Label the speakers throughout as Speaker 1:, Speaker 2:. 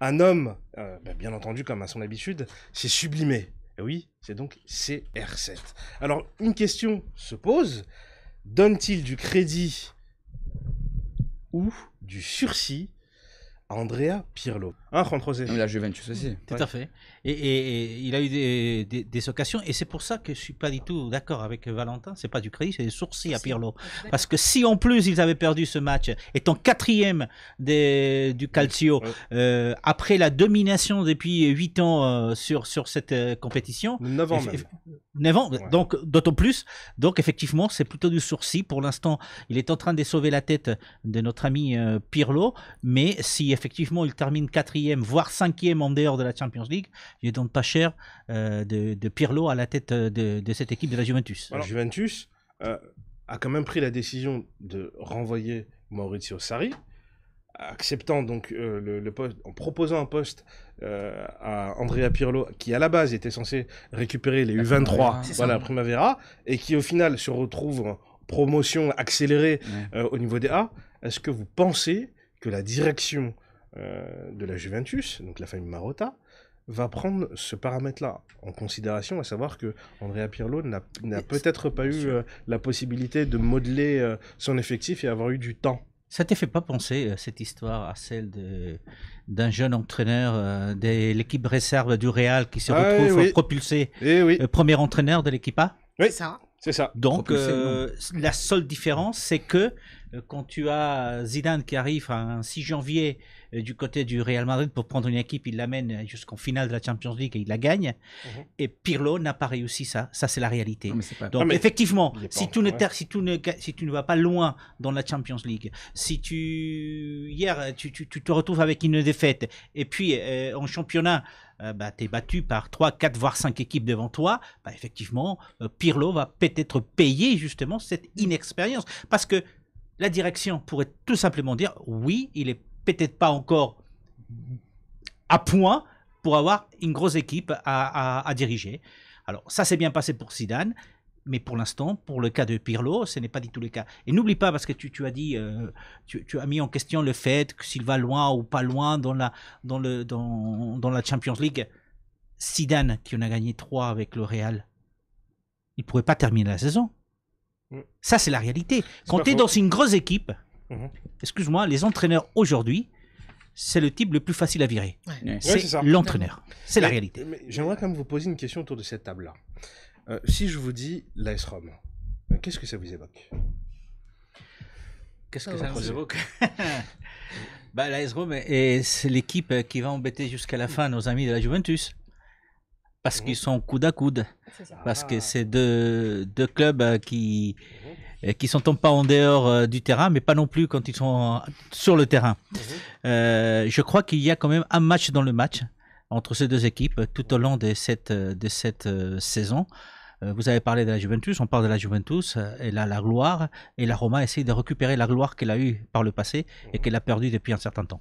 Speaker 1: un homme, bien entendu, comme à son habitude, s'est sublimé. Et oui, c'est donc CR7. Alors, une question se pose, donne-t-il du crédit ou du sursis à Andrea Pirlo? Juan José.
Speaker 2: La Juventus aussi.
Speaker 3: Tout à fait. Et il a eu des occasions. Et c'est pour ça que je ne suis pas du tout d'accord avec Valentin. Ce n'est pas du crédit, c'est des sourcils à Pirlo. Parce que si en plus ils avaient perdu ce match, étant quatrième du Calcio, après la domination depuis 8 ans sur cette compétition.
Speaker 1: 9 ans même.
Speaker 3: 9 ans, donc d'autant plus. Donc effectivement, c'est plutôt du sourcil. Pour l'instant, il est en train de sauver la tête de notre ami Pirlo. Mais si effectivement il termine quatrième, voire cinquième en dehors de la Champions League, il ne donne pas cher de Pirlo à la tête de cette équipe de la Juventus.
Speaker 1: Alors, la Juventus a quand même pris la décision de renvoyer Maurizio Sarri, acceptant donc le poste, en proposant un poste à Andrea Pirlo, qui à la base était censé récupérer les U23, la Primavera, et qui au final se retrouve en promotion accélérée au niveau des A. Est-ce que vous pensez que la direction de la Juventus, donc la famille Marotta, va prendre ce paramètre-là en considération, à savoir que Andrea Pirlo n'a peut-être pas eu la possibilité de modeler son effectif et avoir eu du temps?
Speaker 3: Ça ne te fait pas penser, cette histoire, à celle d'un jeune entraîneur de l'équipe réserve du Real qui se retrouve propulsé premier entraîneur de l'équipe A?
Speaker 1: Oui, c'est ça.
Speaker 3: Donc, la seule différence, c'est que quand tu as Zidane qui arrive un 6 janvier du côté du Real Madrid pour prendre une équipe, il l'amène jusqu'en finale de la Champions League et il la gagne. Et Pirlo n'a pas réussi ça. Ça, c'est la réalité. Donc, effectivement, si tu ne vas pas loin dans la Champions League, si hier, tu te retrouves avec une défaite, et puis en championnat, tu es battu par 3, 4, voire 5 équipes devant toi, effectivement, Pirlo va peut-être payer justement cette inexpérience. Parce que la direction pourrait tout simplement dire, oui, il est peut-être pas encore à point pour avoir une grosse équipe à diriger. Alors, ça s'est bien passé pour Zidane, mais pour l'instant, pour le cas de Pirlo, ce n'est pas du tout le cas. Et n'oublie pas, parce que tu as dit, tu as mis en question le fait que s'il va loin ou pas loin dans la Champions League, Zidane, qui en a gagné 3 avec le Real, il ne pourrait pas terminer la saison. Ça, c'est la réalité. Quand tu es dans une grosse équipe, excuse-moi, les entraîneurs aujourd'hui, c'est le type le plus facile à virer. C'est l'entraîneur. C'est la réalité.
Speaker 1: Mais j'aimerais quand même vous poser une question autour de cette table-là. Si je vous dis l'AS Rome, qu'est-ce que ça vous évoque?
Speaker 3: Qu'est-ce que ça nous évoque? L'AS Rome, c'est l'équipe qui va embêter jusqu'à la fin nos amis de la Juventus. Parce qu'ils sont coude à coude. Parce que c'est deux clubs qui sont pas en dehors du terrain, mais pas non plus quand ils sont sur le terrain. Je crois qu'il y a quand même un match dans le match entre ces deux équipes tout au long de cette saison. Vous avez parlé de la Juventus, on parle de la Juventus, elle a la gloire, et la Roma essaie de récupérer la gloire qu'elle a eue par le passé et qu'elle a perdue depuis un certain temps.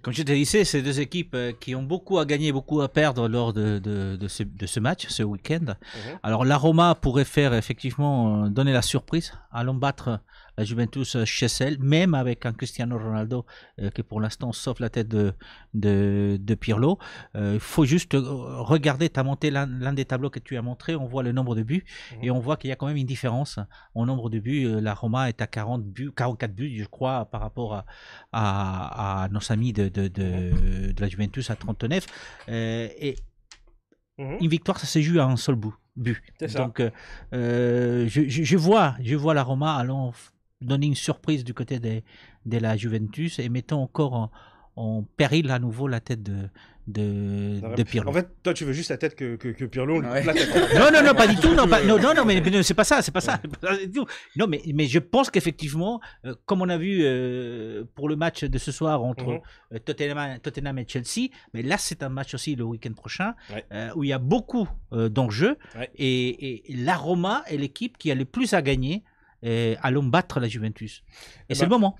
Speaker 3: Comme je te disais, c'est deux équipes qui ont beaucoup à gagner, beaucoup à perdre lors de ce match, ce week-end. Alors la Roma pourrait faire effectivement donner la surprise, allant battre la Juventus chez elle, même avec un Cristiano Ronaldo qui pour l'instant sauve la tête de Pirlo. Il faut juste regarder, tu as monté l'un des tableaux que tu as montré, on voit le nombre de buts et on voit qu'il y a quand même une différence en nombre de buts. La Roma est à 44 buts, je crois, par rapport à nos amis de la Juventus à 39. Et une victoire, ça se joue à un seul but. Donc, je vois la Roma allant donner une surprise du côté de la Juventus et mettant encore en péril à nouveau la tête de Pirlo.
Speaker 1: En fait, toi, tu veux juste la tête que Pirlo lui coupe la tête.
Speaker 3: Non, pas du tout. Non, mais c'est pas ça. Non, mais je pense qu'effectivement, comme on a vu pour le match de ce soir entre Tottenham et Chelsea, mais là, c'est un match aussi le week-end prochain où il y a beaucoup d'enjeux et la Roma est l'équipe qui a le plus à gagner allons battre la Juventus. Et c'est le moment.